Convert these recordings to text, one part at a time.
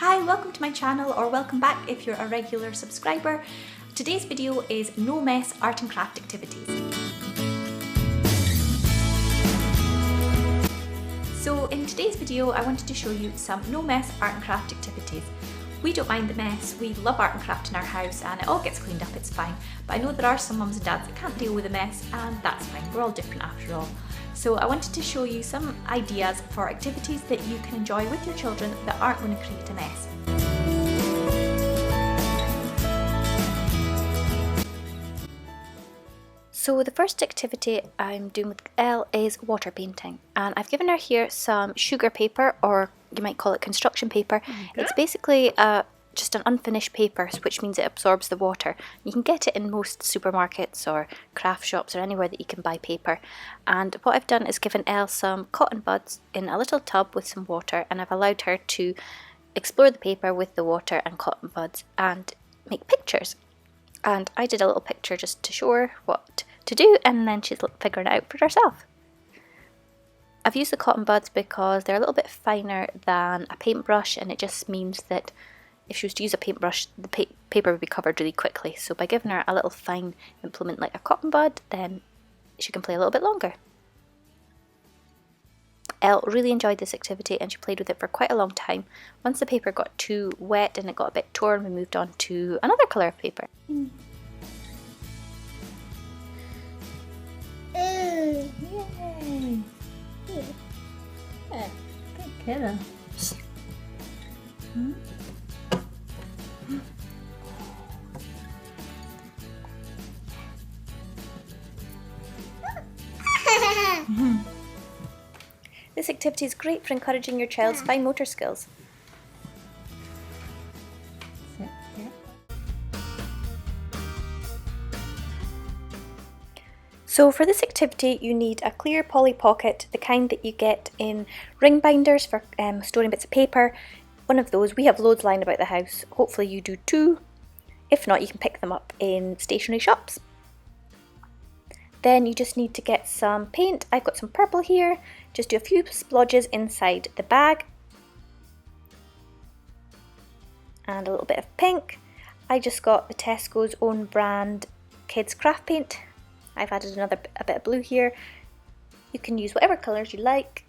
Hi, welcome to my channel, or welcome back if you're a regular subscriber. Today's video is no mess art and craft activities. So in today's video I wanted to show you some no mess art and craft activities. We don't mind the mess, we love art and craft in our house and it all gets cleaned up, it's fine. But I know there are some mums and dads that can't deal with a mess, and that's fine, we're all different after all. So I wanted to show you some ideas for activities that you can enjoy with your children that aren't going to create a mess. So the first activity I'm doing with Elle is water painting, and I've given her here some sugar paper, or you might call it construction paper. It's basically just an unfinished paper, which means it absorbs the water. You can get it in most supermarkets or craft shops or anywhere that you can buy paper. And what I've done is given Elle some cotton buds in a little tub with some water, and I've allowed her to explore the paper with the water and cotton buds and make pictures. And I did a little picture just to show her what to do, and then she's figuring it out for herself. I've used the cotton buds because they're a little bit finer than a paintbrush, and it just means that if she was to use a paintbrush, the paper would be covered really quickly. So by giving her a little fine implement like a cotton bud, then she can play a little bit longer. Elle really enjoyed this activity and she played with it for quite a long time. Once the paper got too wet and it got a bit torn, we moved on to another colour of paper. Yay! Yeah, good kiddo. This activity is great for encouraging your child's fine motor skills. So for this activity you need a clear poly pocket, the kind that you get in ring binders for storing bits of paper. One of those. We have loads lying about the house, hopefully you do too. If not, you can pick them up in stationery shops. Then you just need to get some paint. I've got some purple here. Just do a few splodges inside the bag. And a little bit of pink. I just got the Tesco's own brand Kids Craft Paint. I've added a bit of blue here. You can use whatever colours you like.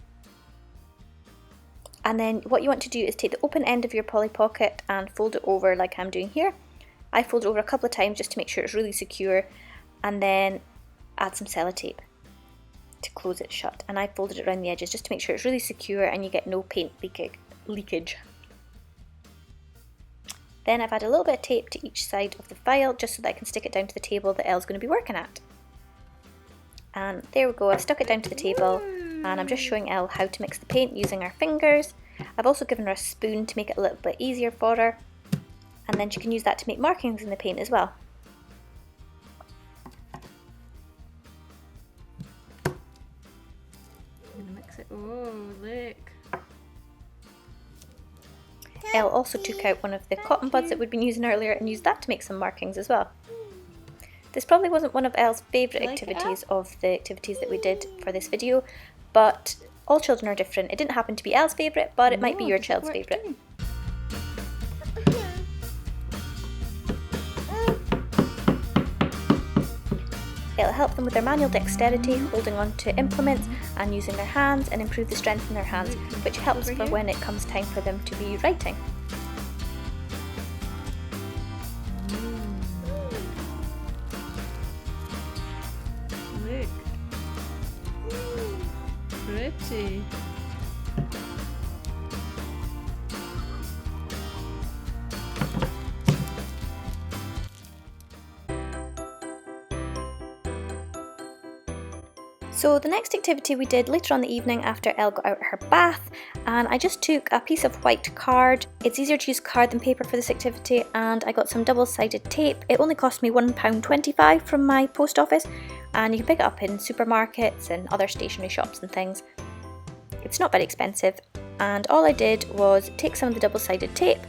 And then what you want to do is take the open end of your Polly Pocket and fold it over like I'm doing here. I fold it over a couple of times just to make sure it's really secure, and then add some sellotape to close it shut. And I folded it around the edges just to make sure it's really secure and you get no paint leakage. Then I've added a little bit of tape to each side of the file just so that I can stick it down to the table that Elle's going to be working at. And there we go, I've stuck it down to the table and I'm just showing Elle how to mix the paint using her fingers. I've also given her a spoon to make it a little bit easier for her, and then she can use that to make markings in the paint as well. Mix it. Oh, look. Elle also took out one of the cotton buds that we'd been using earlier and used that to make some markings as well. This probably wasn't one of Elle's favourite activities of the activities that we did for this video, but all children are different. It didn't happen to be Elle's favourite, but it might be your child's favourite. It'll help them with their manual dexterity, holding on to implements and using their hands, and improve the strength in their hands, which helps for when it comes time for them to be writing. Look. Pretty. So the next activity we did later on the evening after Elle got out her bath, and I just took a piece of white card. It's easier to use card than paper for this activity, and I got some double-sided tape. It only cost me £1.25 from my post office, and you can pick it up in supermarkets and other stationery shops and things. It's not very expensive, and all I did was take some of the double-sided tape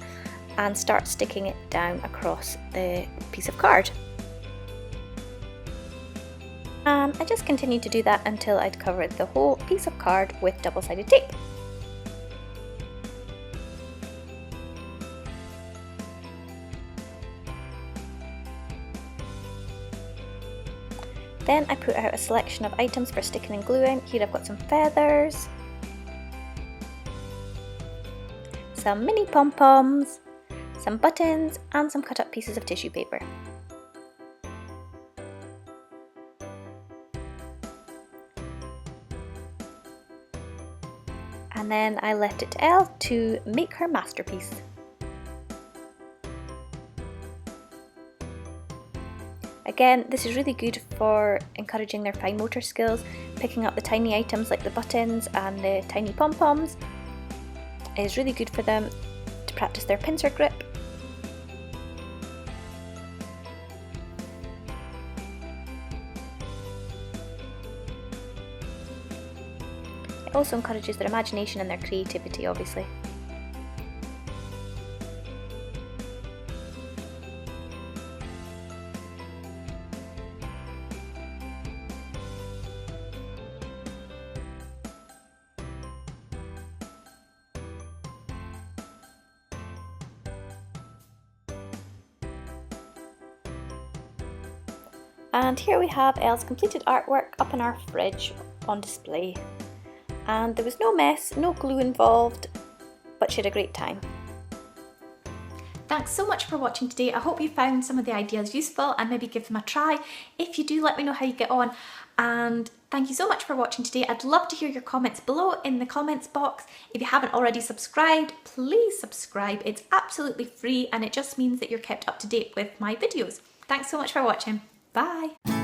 and start sticking it down across the piece of card. And I just continued to do that until I'd covered the whole piece of card with double-sided tape. Then I put out a selection of items for sticking and gluing. Here I've got some feathers, some mini pom-poms, some buttons and some cut up pieces of tissue paper. And then I left it to Elle to make her masterpiece. Again, this is really good for encouraging their fine motor skills, picking up the tiny items like the buttons and the tiny pom-poms. It is really good for them to practice their pincer grip. It also encourages their imagination and their creativity, obviously. And here we have Elle's completed artwork up in our fridge on display. And there was no mess, no glue involved, but she had a great time. Thanks so much for watching today. I hope you found some of the ideas useful and maybe give them a try. If you do, let me know how you get on. And thank you so much for watching today. I'd love to hear your comments below in the comments box. If you haven't already subscribed, please subscribe. It's absolutely free and it just means that you're kept up to date with my videos. Thanks so much for watching. Bye!